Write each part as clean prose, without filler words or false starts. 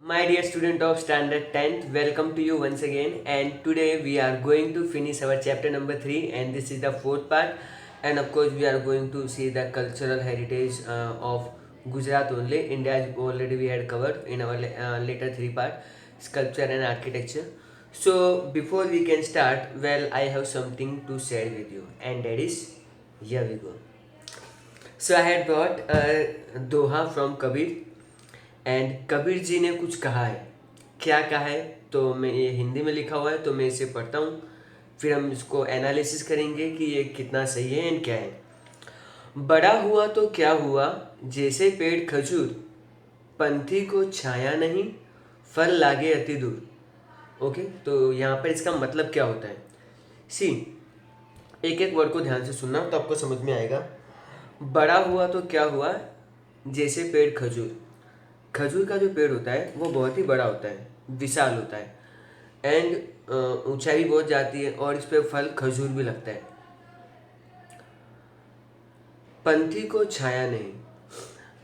My dear student of standard 10th, welcome to you once again, and today we are going to finish our chapter number 3, and this is the fourth part. And of course we are going to see the cultural heritage of Gujarat only. India already we had covered in our later 3 part, sculpture and architecture. So before we can start, well, I have something to share with you, and that is, here we go. So I had brought Doha from Kabir, and Kabir ji ने कुछ कहा है. क्या कहा है? तो मैं ये हिंदी में लिखा हुआ है, तो मैं इसे पढ़ता हूँ, फिर हम इसको एनालिसिस करेंगे कि ये कितना सही है एंड क्या है. बड़ा हुआ तो क्या हुआ, जैसे पेड़ खजूर, पंथी को छाया नहीं, फल लागे अति दूर. ओके, तो यहाँ पर इसका मतलब क्या होता है? सी, एक एक वर्ड को ध्यान से सुनना तो आपको समझ में आएगा. बड़ा हुआ तो क्या हुआ, जैसे पेड़ खजूर. खजूर का जो पेड़ होता है वो बहुत ही बड़ा होता है, विशाल होता है, एंड ऊंचाई भी बहुत जाती है, और इस पे फल खजूर भी लगता है. पंथी को छाया नहीं.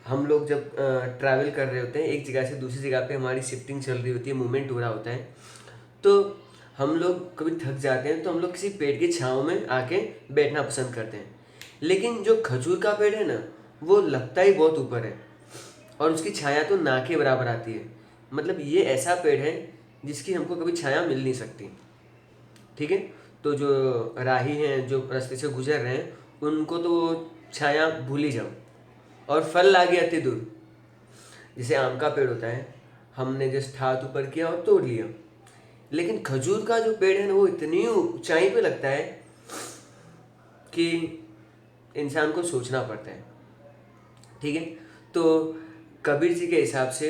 हम लोग जब ट्रैवल कर रहे होते हैं एक जगह से दूसरी जगह पे, हमारी शिफ्टिंग चल रही होती है, मूवमेंट हो रहा होता है, तो हम लोग कभी थक जाते हैं तो हम लोग किसी पेड़ की छाँव में आके बैठना पसंद करते हैं. लेकिन जो खजूर का पेड़ है ना, वो लगता ही बहुत ऊपर है, और उसकी छाया तो ना के बराबर आती है. मतलब ये ऐसा पेड़ है जिसकी हमको कभी छाया मिल नहीं सकती. ठीक है, तो जो राही हैं, जो रास्ते से गुजर रहे हैं, उनको तो छाया भूल ही जाओ. और फल लागे अति दूर. जैसे आम का पेड़ होता है, हमने जस्ट हाथ ऊपर किया और तोड़ लिया. लेकिन खजूर का जो पेड़ है ना, वो इतनी ऊंचाई पे लगता है कि इंसान को सोचना पड़ता है. ठीक है, तो कबीर जी के हिसाब से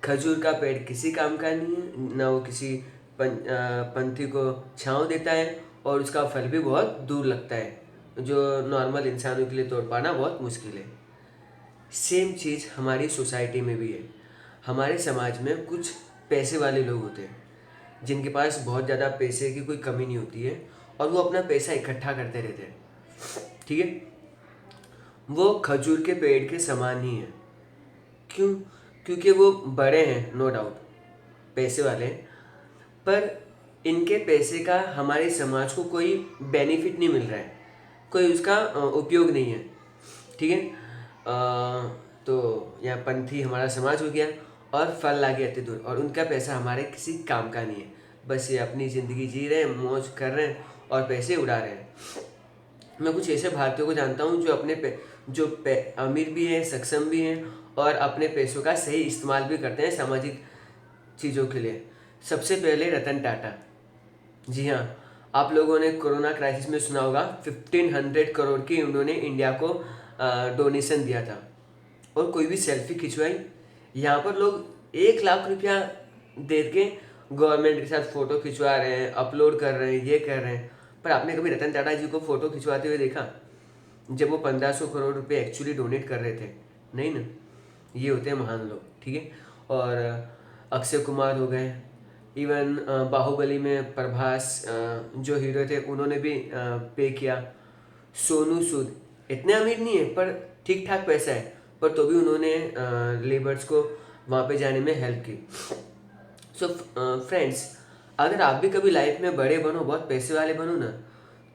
खजूर का पेड़ किसी काम का नहीं है, ना वो किसी पंथी को छांव देता है, और उसका फल भी बहुत दूर लगता है, जो नॉर्मल इंसानों के लिए तोड़ पाना बहुत मुश्किल है. सेम चीज़ हमारी सोसाइटी में भी है. हमारे समाज में कुछ पैसे वाले लोग होते हैं जिनके पास बहुत ज़्यादा पैसे की कोई कमी नहीं होती है, और वो अपना पैसा इकट्ठा करते रहते हैं. ठीक है, वो खजूर के पेड़ के समान ही है. क्यों? क्योंकि वो बड़े हैं, नो डाउट, पैसे वाले हैं, पर इनके पैसे का हमारे समाज को कोई बेनिफिट नहीं मिल रहा है, कोई उसका उपयोग नहीं है. ठीक है, तो यहाँ पंथी हमारा समाज हो गया, और फल लागे अति दूर, और उनका पैसा हमारे किसी काम का नहीं है. बस ये अपनी ज़िंदगी जी रहे हैं, मौज कर रहे हैं और पैसे उड़ा रहे हैं. मैं कुछ ऐसे भारतीयों को जानता हूँ जो अमीर भी हैं, सक्षम भी हैं, और अपने पैसों का सही इस्तेमाल भी करते हैं सामाजिक चीज़ों के लिए. सबसे पहले रतन टाटा. जी हाँ, आप लोगों ने कोरोना क्राइसिस में सुना होगा, 1500 करोड़ की उन्होंने इंडिया को डोनेशन दिया था. और कोई भी सेल्फी खिंचवाई, यहाँ पर लोग 1 लाख रुपया दे के गवर्नमेंट के साथ फ़ोटो खिंचवा रहे हैं, अपलोड कर रहे हैं, ये कर रहे हैं. पर आपने कभी रतन टाटा जी को फ़ोटो खिंचवाते हुए देखा जब वो 1500 करोड़ रुपए एक्चुअली डोनेट कर रहे थे? नहीं ना. ये होते हैं महान लोग. ठीक है, और अक्षय कुमार हो गए, इवन बाहुबली में प्रभास जो हीरो थे, उन्होंने भी पे किया. सोनू सूद इतने अमीर नहीं है, पर ठीक ठाक पैसा है, पर तो भी उन्होंने लेबर्स को वहाँ पे जाने में हेल्प की. सो फ्रेंड्स, अगर आप भी कभी लाइफ में बड़े बनो, बहुत पैसे वाले बनो ना,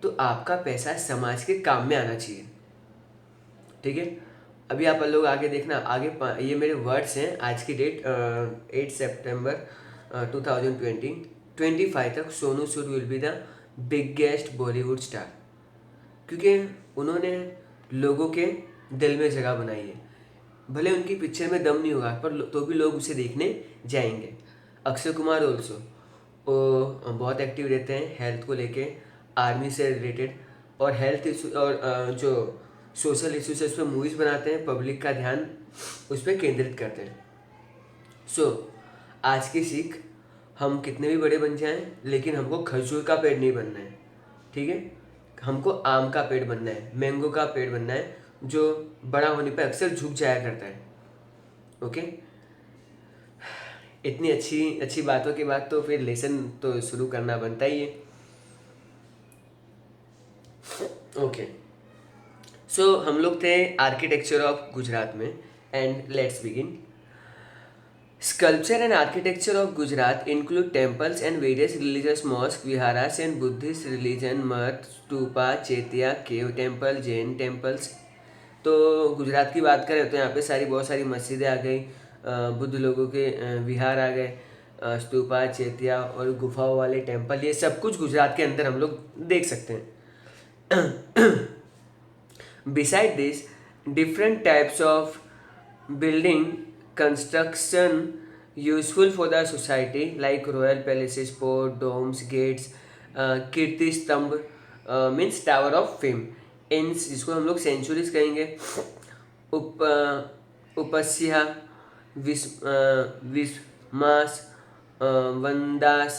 तो आपका पैसा समाज के काम में आना चाहिए. ठीक है, अभी आप लोग आगे देखना, आगे ये मेरे वर्ड्स हैं, आज की डेट 8 सितंबर 2025 तक Sonu Sood will be the biggest Bollywood star. क्योंकि उन्होंने लोगों के दिल में जगह बनाई है. भले उनकी पिक्चर में दम नहीं होगा, पर तो भी लोग उसे देखने जाएंगे. अक्षय कुमार ऑल्सो, वो बहुत एक्टिव रहते हैं हेल्थ को लेके, आर्मी से रिलेटेड, और हेल्थ इशू और जो सोशल इश्यूज है उस पर मूवीज़ बनाते हैं, पब्लिक का ध्यान उस पर केंद्रित करते हैं. सो आज की सीख, हम कितने भी बड़े बन जाएं, लेकिन हमको खजूर का पेड़ नहीं बनना है. ठीक है, हमको आम का पेड़ बनना है, मैंगो का पेड़ बनना है, जो बड़ा होने पर अक्सर झुक जाया करता है. ओके, इतनी अच्छी अच्छी बातों के बाद तो फिर लेसन तो शुरू करना बनता ही है. ओके, सो हम लोग थे आर्किटेक्चर ऑफ गुजरात में, and let's begin. Sculpture and architecture of Gujarat include temples and various religious mosques, viharas and Buddhist religion, मठ, stupa, Chetia, cave temple, Jain temples। तो गुजरात की बात करें तो यहाँ पे बहुत सारी मस्जिदें आ गई, बुद्ध लोगों के विहार आ गए, स्तूपा, चेतिया और गुफाओं वाले टेम्पल, ये सब कुछ गुजरात के अंदर हम लोग देख सकते हैं। Beside this, different types of building construction useful for the society like royal palaces, port, domes, gates, कीर्ति स्तंभ मीन्स टावर ऑफ फेम, इंस जिसको हम लोग सेंचुरीज कहेंगे, उप उपस्या, विस्मास, वंदास,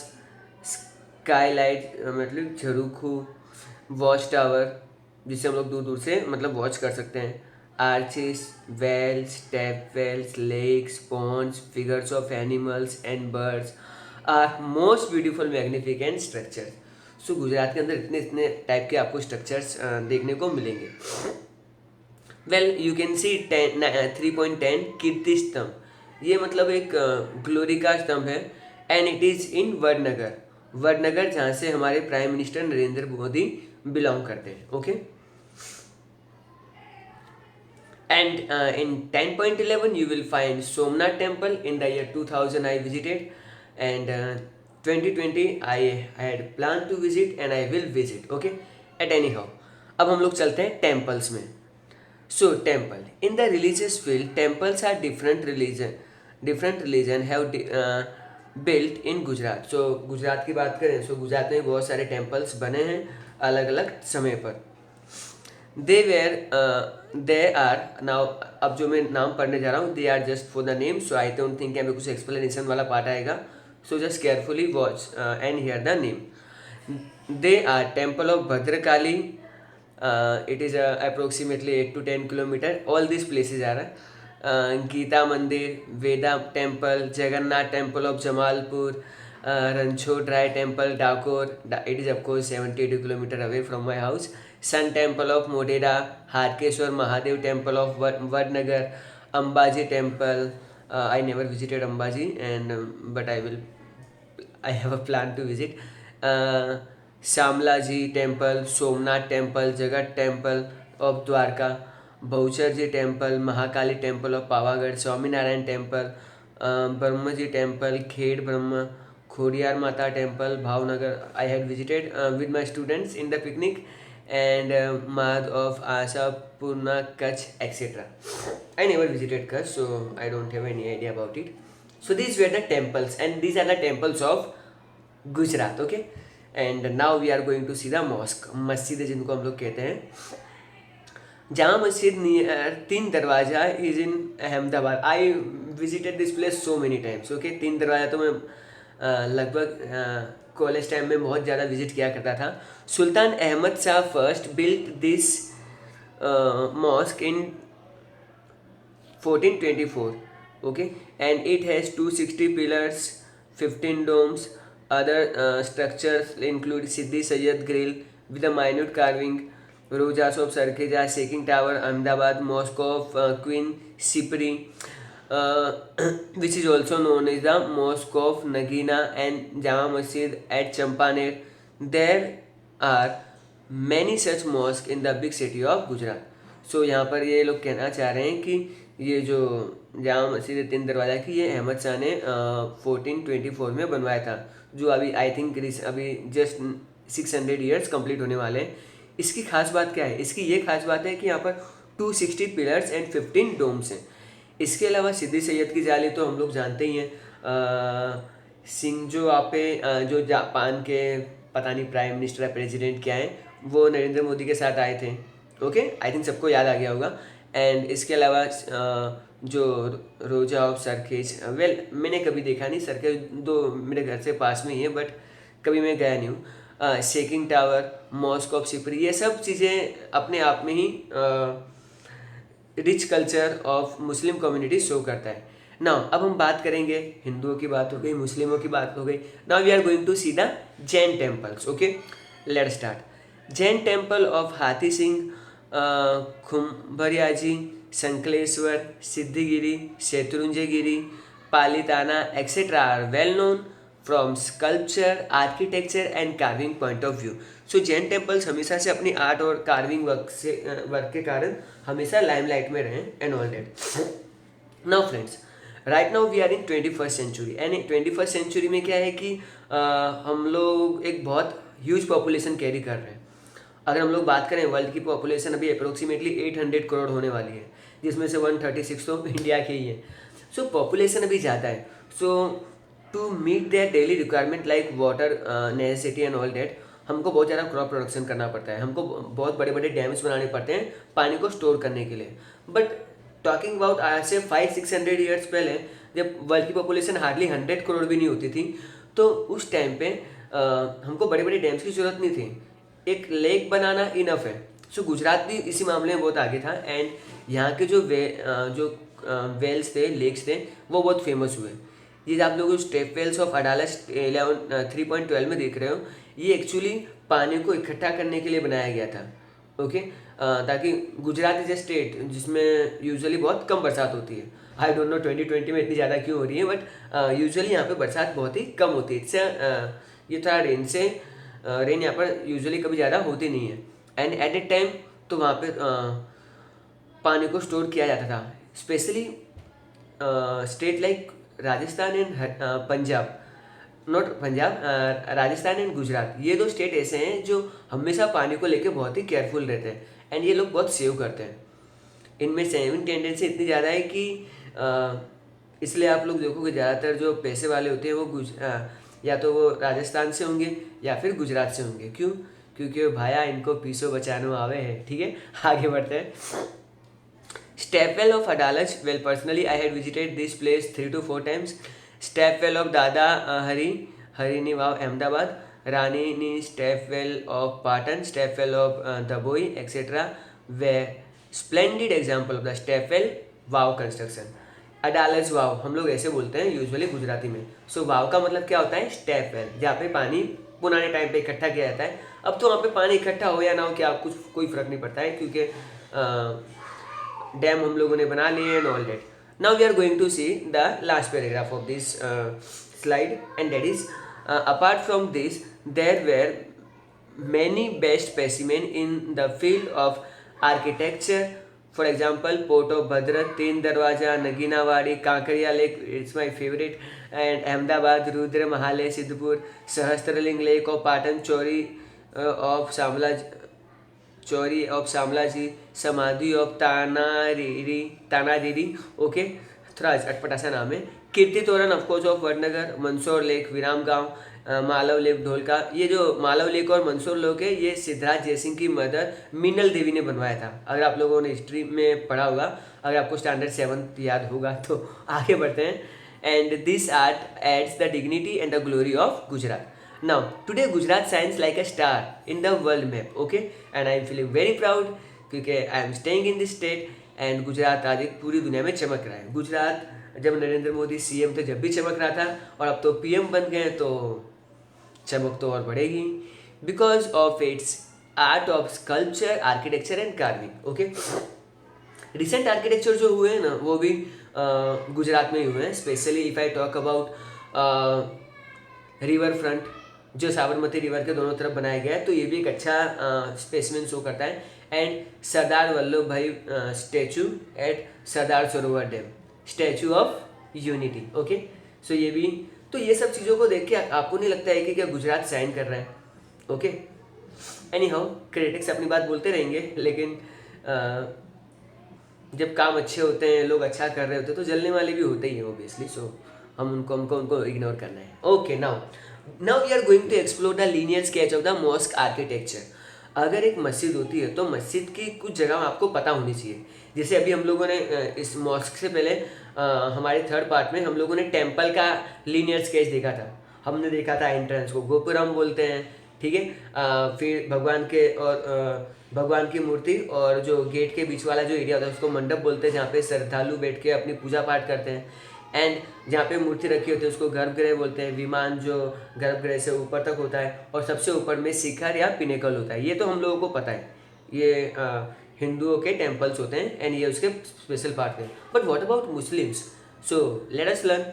स्काईलाइट मतलब झरुखू, वॉच टावर जिसे हम लोग दूर दूर से मतलब वॉच कर सकते हैं, arches, wells, tap wells, lakes, ponds, figures of animals and birds are most beautiful magnificent structures. So Gujarat के अंदर इतने इतने टाइप के आपको स्ट्रक्चर्स देखने को मिलेंगे। वेल यू कैन सी 3.10 कीर्ति स्तंभ, ये मतलब एक ग्लोरी का स्तंभ है, and it is in Vadnagar, Vadnagar जहाँ से हमारे prime minister Narendra Modi belong करते हैं। Okay, and in 10.11 you will find Somnath temple. In the year 2000 I visited, and 2020 I had planned to visit and I will visit. Okay, at anyhow, अब हम लोग चलते हैं temples में। So temple in the religious field, temples are different religion have built in Gujarat. So Gujarat की बात करें, so Gujarat में बहुत सारे temples बने हैं अलग अलग समय पर। दे आर नाउ, अब जो मैं नाम पढ़ने जा रहा हूँ, they are just for the name, so I don't think यहाँ पे कुछ एक्सप्लेनेशन वाला पार्ट आएगा, so just carefully watch and hear the name. They are temple of Bhadrakali, it is approximately 8 to 10 kilometre, all this places are Gita Mandir, Veda temple, Jagannath temple of Jamalpur, Ranchhod temple, Dakor, it is of course 72 kilometre away from my house, Sun Temple of Modera, Harkeshwar Mahadev Temple of Vadnagar, Ambaji Temple. I never visited Ambaji, and but I have a plan to visit. Shamlaji Temple, Somnath Temple, Jagat Temple of Dwarka, Bhaucharji Temple, Mahakali Temple of Pavagadh, Swaminarayan Temple, Brahmaji Temple, Khed Brahma, Khodiyar Mata Temple, Bhavnagar. I had visited with my students in the picnic, and Madh of Ashapurna, Kutch, etc. I never visited Kutch, so I don't have any idea about it. So these were the temples, and these are the temples of Gujarat. Okay, and now we are going to see the mosque, मस्जिद जिनको हम लोग कहते हैं। Jama Masjid near तीन दरवाजा is in Ahmedabad. I visited this place so many times. Okay, तीन दरवाजा तो मैं लगभग कॉलेज टाइम में बहुत ज़्यादा विजिट किया करता था। Sultan Ahmad Shah first built this mosque in 1424, okay, and it has 260 pillars, 15 domes, other structures include Sidi Saiyyed grill with a minute carving, Rozas of Sarkheja, shaking tower Ahmedabad, mosque of queen Sipri, which is also known as the Mosque of Nagina, and Jama Masjid at Champaner. There are many such mosques in the big city of Gujarat. So यहाँ पर ये लोग कहना चाह रहे हैं कि ये जो जामा मस्जिद तीन दरवाज़ा की, ये अहमद शाह ने 1424 में बनवाया था, जो अभी आई थिंक अभी जस्ट 600 ईयर्स कंप्लीट होने वाले हैं। इसकी खास बात क्या है? इसकी ये खास बात है कि यहाँ पर 260 पिलर्स एंड 15 डोम्स हैं। इसके अलावा सिद्दी सैयद की जाली तो हम लोग जानते ही हैं, सिंजो आपे जो जापान के पता नहीं प्राइम मिनिस्टर या प्रेसिडेंट क्या हैं, वो नरेंद्र मोदी के साथ आए थे। ओके, आई थिंक सबको याद आ गया होगा। एंड इसके अलावा जो रोजा ऑफ सरखेज, वेल मैंने कभी देखा नहीं, सरखेज दो मेरे घर से पास में ही है बट कभी मैं गया नहीं हूँ। Shaking tower, mosque of Sipri, ये सब चीज़ें अपने आप में ही rich culture of Muslim community show करता है। नाउ अब हम बात करेंगे, हिंदुओं की बात हो गई, मुस्लिमों की बात हो गई। Now we are going to see the Jain temples. Okay, let's start. Jain temple of Hathi Singh, Kumbhariaji, Sankleshwar, Siddhigiri, Shatrunjaygiri, Palitana, etc. are well known from sculpture, architecture and carving point of view. So Jain temples हमेशा से अपनी आर्ट और कार्विंग वर्क के कारण हमेशा limelight में रहे and all that. Now friends, right now we are in 21st century and 21st century में क्या है कि हम लोग एक बहुत ह्यूज पॉपुलेशन कैरी कर रहे हैं. अगर हम लोग बात करें वर्ल्ड की पॉपुलेशन अभी अप्रोक्सीमेटली 800 करोड़ होने वाली है, जिसमें से 136 तो इंडिया के ही है. सो पॉपुलेशन अभी ज़्यादा है. So to meet their daily requirement like water necessity and all that, हमको बहुत ज़्यादा क्रॉप प्रोडक्शन करना पड़ता है. हमको बहुत बड़े बड़े डैम्स बनाने पड़ते हैं पानी को स्टोर करने के लिए. बट टॉकिंग अबाउट आज से 500-600 ईयर्स पहले, जब वर्ल्ड की पॉपुलेशन हार्डली 100 करोड़ भी नहीं होती थी, तो उस टाइम पे हमको बड़े बड़े डैम्स की ज़रूरत नहीं थी. एक लेक बनाना इनफ है. सो गुजरात भी इसी मामले में बहुत आगे था एंड यहाँ के जो वेल्स थे, लेक्स थे, वो बहुत फेमस हुए. ये आप लोग स्टेप वेल्स ऑफ अडालज 3.12 में देख रहे हो, ये एक्चुअली पानी को इकट्ठा करने के लिए बनाया गया था. ओके, ताकि गुजरात इज ए स्टेट जिसमें यूजुअली बहुत कम बरसात होती है. आई डोंट नो 2020 में इतनी ज़्यादा क्यों हो रही है, बट यूजुअली यहाँ पे बरसात बहुत ही कम होती है. इससे ये थोड़ा रेन यहाँ पर यूजुअली कभी ज़्यादा होती नहीं है. एंड एट ए टाइम तो वहाँ पे पानी को स्टोर किया जाता था. Specially state like Rajasthan and Punjab, not Punjab, Rajasthan and Gujarat, ये दो स्टेट ऐसे हैं जो हमेशा पानी को लेके बहुत ही केयरफुल रहते हैं एंड ये लोग बहुत सेव करते हैं. इनमें सेविंग टेंडेंसी इतनी ज़्यादा है कि इसलिए आप लोग देखोगे ज़्यादातर जो पैसे वाले होते हैं वो या तो वो राजस्थान से होंगे या फिर गुजरात से होंगे. क्यों? क्योंकि भाया इनको पीसो बचानो आवे है. ठीक है, आगे बढ़ते हैं. Stepwell of Adalaj, well personally I had visited this place 3 to 4 times. Stepwell of Dada Harini Vav Ahmedabad, Ranini Stepwell of Patan, Stepwell of Daboi, etc. were splendid example of the Stepwell vav construction. Adalaj Vav हम लोग ऐसे बोलते हैं usually Gujarati में. सो वाव का मतलब क्या होता है? स्टेप वेल, जहाँ पे पानी पुराने टाइम पे इकट्ठा किया जाता है. अब तो वहाँ पे पानी इकट्ठा हो या ना हो क्या कोई फर्क नहीं पड़ता है, क्योंकि डैम हम लोगों ने बना लिए and all that. Now we are going to see the last paragraph of this slide and that is apart from this there were many best specimen in the field of architecture. For example, Port of Bhadra, Teen Darwaja, Naginawadi, Kankariya Lake, it's my favorite, and Ahmedabad, Rudra Mahale, Siddhpur, Sahasraling Lake of Patan, Chori of Samlaji, Samadhi of Tanadiri, okay, थोड़ा अटपटा सा नाम है. कीर्ति तोरण of course of Vadnagar, Mandsaur lake, विराम गांव, Malav lake, Dholka. ये जो मालव लेक और मंदसौर लेक है, ये सिद्धराज जयसिंह की मदर मीनल देवी ने बनवाया था. अगर आप लोगों ने हिस्ट्री में पढ़ा होगा, अगर आपको स्टैंडर्ड 7 याद होगा तो. आगे बढ़ते हैं. And this art adds the dignity and the glory of Gujarat. Now today Gujarat shines like a star in the world map. Okay, and I am feeling very proud क्योंकि I am staying in this state and Gujarat आज एक पूरी दुनिया में चमक रहा है. गुजरात जब नरेंद्र मोदी सीएम थे जब भी चमक रहा था, और अब तो पीएम बन गए तो चमक तो और बढ़ेगी because of its art of sculpture, architecture and carving. Okay, recent architecture जो हुए हैं ना वो भी गुजरात में ही हुए हैं. Specially if I talk about river front जो साबरमती रिवर के दोनों तरफ बनाया गया है, तो ये भी एक अच्छा स्पेसिमेन शो करता है. एंड सरदार वल्लभ भाई statue at Sardar Sarovar dam, Statue of Unity. Okay, so ये भी, तो ये सब चीज़ों को देख के आपको नहीं लगता है कि क्या गुजरात साइन कर रहा है? ओके, एनी हाउ क्रिटिक्स अपनी बात बोलते रहेंगे, लेकिन जब काम अच्छे होते हैं, लोग अच्छा कर रहे होते हैं, तो जलने वाले भी होते ही हैं ऑब्वियसली. सो हमको इग्नोर करना है. Okay, now we are going to explore the linear sketch of the mosque architecture. अगर एक मस्जिद होती है तो मस्जिद की कुछ जगह आपको पता होनी चाहिए. जैसे अभी हम लोगों ने इस मॉस्क से पहले हमारे थर्ड पार्ट में हम लोगों ने टेम्पल का लीनियर स्केच देखा था. हमने देखा था एंट्रेंस को गोपुरम बोलते हैं, ठीक है. फिर भगवान की मूर्ति और जो गेट के बीच वाला जो एरिया होता है उसको मंडप बोलते हैं, जहाँ पे श्रद्धालु बैठ के अपनी पूजा पाठ करते हैं. एंड जहाँ पे मूर्ति रखी होती है उसको गर्भगृह बोलते हैं. विमान जो गर्भगृह से ऊपर तक होता है, और सबसे ऊपर में शिखर या पिनेकल होता है. ये तो हम लोगों को पता है, ये हिंदुओं के टेम्पल्स होते हैं एंड ये उसके स्पेशल पार्ट हैं. But what about Muslims? So let us learn.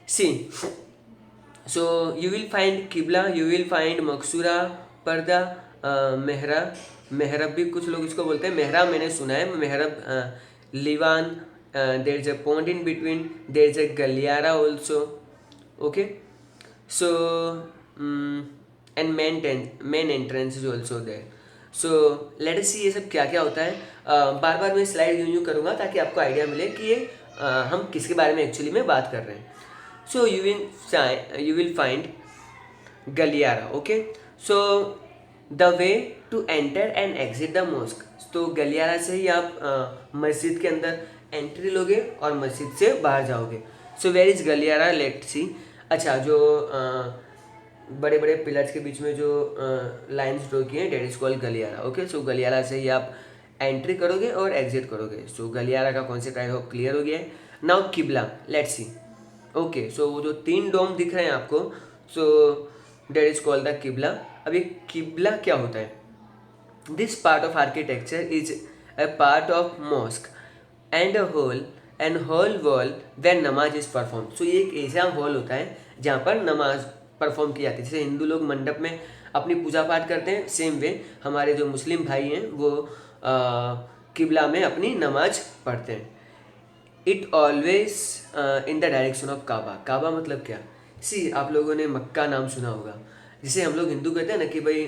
See, so you will find किबला, you will find मकसूरा, पर्दा, मेहराब, मेहरब भी कुछ लोग इसको बोलते हैं, मेहराब मैंने सुना है, mihrab, liwan, there is a pond in between, there is a गलियारा also. Okay, so and main entrance is also there. So let us see ये सब क्या क्या होता है. बार बार मैं स्लाइड यूँ करूँगा ताकि आपको आइडिया मिले कि ये हम किसके बारे में एक्चुअली में बात कर रहे हैं. So you will find गलियारा. Okay, so the way to enter and exit the mosque. तो गलियारा से ही आप मस्जिद के अंदर एंट्री लोगे और मस्जिद से बाहर जाओगे. सो वेयर इज गलियारा, लेट्स सी. अच्छा, जो बड़े बड़े पिलर्स के बीच में जो लाइन्स ड्रॉ किए हैं, डेट इज कॉल्ड गलियारा. ओके, सो गलियारा से ही आप एंट्री करोगे और एग्जिट करोगे. सो गलियारा का कॉन्सेप्ट आई होप क्लियर हो गया है. नाउ किबला, लेट्स सी. ओके, सो वो जो 3 डोम दिख रहे हैं आपको, so that is called the किबला. अब ये किबला क्या होता है? This part of architecture is a part of mosque and whole wall where नमाज इज परफॉर्म. सो ये एक ऐसा हॉल होता है जहाँ पर नमाज परफॉर्म की जाती है. जैसे हिंदू लोग मंडप में अपनी पूजा पाठ करते हैं, सेम वे हमारे जो मुस्लिम भाई हैं वो किबला में अपनी नमाज पढ़ते हैं. It always in the direction of Kaaba. Kaaba मतलब क्या? सी, आप लोगों ने मक्का नाम सुना होगा. जिसे हम लोग हिंदू कहते हैं ना कि भाई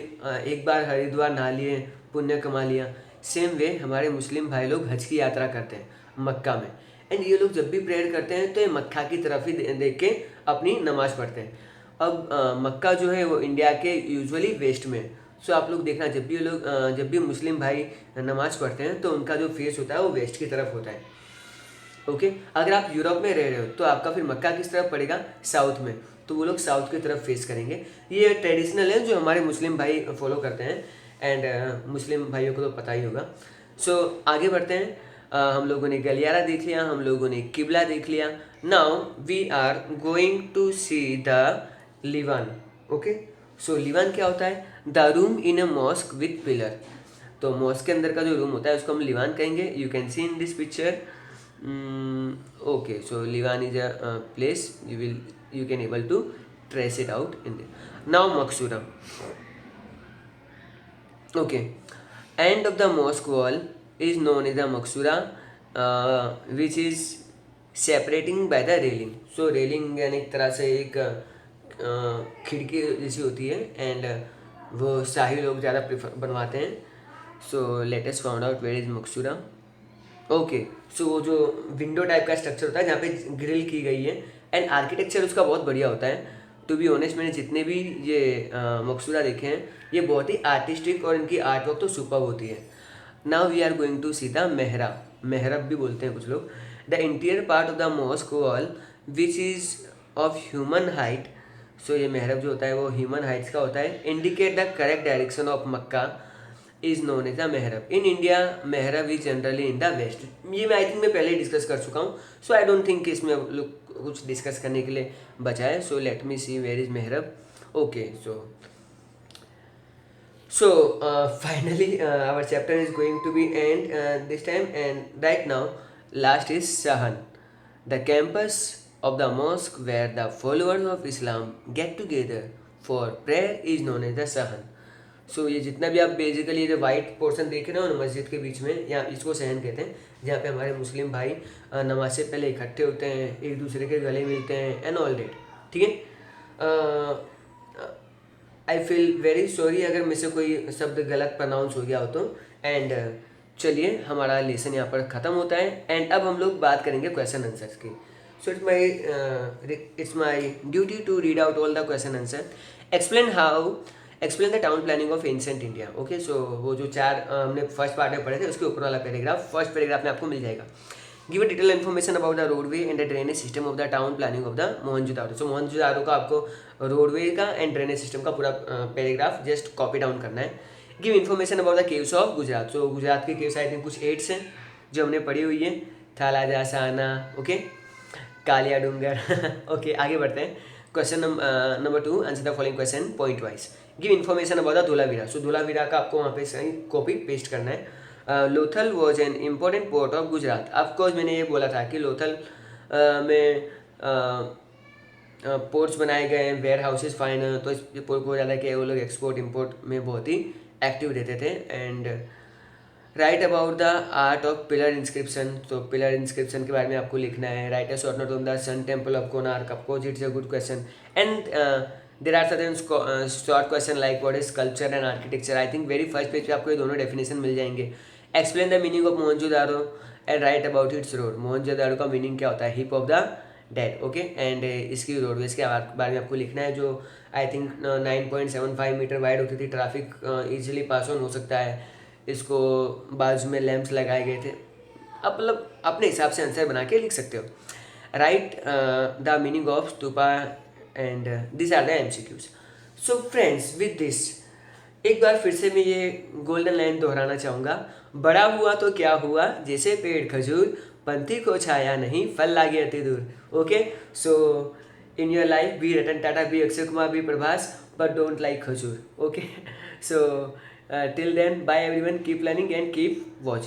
एक बार हरिद्वार नहा लिए, पुण्य कमा लिया. सेम वे हमारे मुस्लिम भाई लोग हज की यात्रा करते हैं मक्का में. एंड ये लोग जब भी प्रेयर करते हैं तो ये मक्का की तरफ ही देख के अपनी नमाज पढ़ते हैं. अब मक्का जो है वो इंडिया के यूजुअली वेस्ट में. सो आप लोग देखना, जब भी मुस्लिम भाई नमाज पढ़ते हैं तो उनका जो फेस होता है वो वेस्ट की तरफ होता है. ओके, अगर आप यूरोप में रह रहे हो तो आपका फिर मक्का किस तरफ पड़ेगा? साउथ में. तो वो लोग साउथ की तरफ फेस करेंगे. ये ट्रेडिशनल है जो हमारे मुस्लिम भाई फॉलो करते हैं. एंड मुस्लिम भाइयों को तो पता ही होगा. सो आगे बढ़ते हैं. हम लोगों ने गलियारा देख लिया, हम लोगों ने किबला देख लिया. Now we are going to see the liwan. Okay, so लिवान क्या होता है? The room in a mosque with pillar. तो मॉस्क के अंदर का जो रूम होता है उसको हम लिवान कहेंगे. You can see in this picture. Okay, so Livan is a place you can able to trace it out in there. Now Maksura. Okay, end of the mosque wall is known as the Maksura, which is separating by the railing. So railing यानी एक तरह से एक खिड़की जैसी होती है. And वो शाही लोग ज़्यादा प्रेफर बनवाते हैं. So let us found out where is maqsura. Okay, so वो जो विंडो टाइप का स्ट्रक्चर होता है जहाँ पे ग्रिल की गई है. एंड आर्किटेक्चर उसका बहुत बढ़िया होता है. टू बी ऑनेस्ट, मैंने जितने भी ये मकसूरा देखे हैं ये बहुत ही आर्टिस्टिक और इनकी आर्ट वर्क तो सुपर होती है. Now we are going to see the mihrab. मेहरब भी बोलते हैं कुछ लोग. The interior part of the mosque wall which is of human height. So ये मेहरब जो होता है वो ह्यूमन हाइट्स का होता है. Indicate the correct direction of Mecca is known as the मेहरब. इन इंडिया मेहरब is generally in the west. ये मैं आई थिंक मैं पहले ही डिस्कस कर चुका हूँ. सो आई डोंट थिंक इसमें लोग कुछ डिस्कस करने के लिए बचा है. So let me see where is मेहरब. Okay, so finally our chapter is going to be end this time. And right now last is Sahan, the campus of the mosque where the followers of Islam get together for prayer is known as the Sahan. सो ये जितना भी आप basically ये जो white portion देख रहे हो ना मस्जिद के बीच में, या इसको सहन कहते हैं, जहाँ पे हमारे मुस्लिम भाई नमाज से पहले इकट्ठे होते हैं, एक दूसरे के गले मिलते हैं एंड ऑल डेट. ठीक है, आई फील वेरी सॉरी अगर मुझसे कोई शब्द गलत प्रोनाउंस हो गया हो तो. एंड चलिए हमारा लेसन यहाँ पर ख़त्म होता है. एंड अब हम लोग बात करेंगे क्वेश्चन आंसर्स की. So it's my duty to read out all the question answer. Explain the town planning of ancient India. Okay, so वो जो 4 हमने फर्स्ट पार्ट में पढ़े थे उसके ऊपर वाला पैराग्राफ फर्स्ट पैराग्राफ में आपको मिल जाएगा. Give a detail information about the roadway and the drainage system of the town planning of the Mohenjodaro. So Mohenjodaro का आपको रोडवे का एंड ड्रेनेज सिस्टम का पूरा पैराग्राफ जस्ट कॉपी डाउन करना है. Give information about the caves of Gujarat. So Gujarat के caves I think कुछ 8 हैं जो हमने पढ़ी हुई है. थालाजा, साना, ओके, कालिया डूंगर. ओके, आगे बढ़ते हैं. Question number 2, answer the following question point wise. Give information about the Dholavira. So Dholavira का आपको वहाँ पे सही कॉपी पेस्ट करना है. Lothal was an important port of Gujarat. Of course मैंने ये बोला था कि लोथल में पोर्ट्स बनाए गए हैं, वेयर हाउसेज फाइन है, तो इस पोर्ट को ज़्यादा कि वो लोग एक्सपोर्ट इम्पोर्ट में बहुत ही एक्टिव रहते थे। And write about the art of pillar inscription, तो पिलर इंस्क्रिप्शन के बारे में आपको लिखना है। Write a short note on the sun temple of Konark, of course it's a good question. And there are certain short question like what is culture and architecture. I think very first page पे आपको ये दोनों definition मिल जाएंगे। Explain the meaning of Mohenjodaro and write about its road. Mohenjodaro का meaning क्या होता है? Hip of the dead, okay. And इसकी रोडवेज के बारे में आपको लिखना है, जो आई थिंक 9.75 मीटर वाइड होती थी, ट्रैफिक ईजिली पास ऑन हो सकता है, इसको बाजू में लैंप्स लगाए गए थे। अब मतलब अपने हिसाब से आंसर बना के लिख सकते हो। Write the meaning of stupa and this are the MCQs. So friends, with this एक बार फिर से मैं ये गोल्डन लाइन दोहराना चाहूँगा। बड़ा हुआ तो क्या हुआ, जैसे पेड़ खजूर, पंथी को छाया नहीं, फल लागे अति दूर। Okay, so in your life be Ratan Tata, be Akshay Kumar, be Prabhas, but don't like khajoor. Okay, so till then, bye everyone, keep learning and keep watching.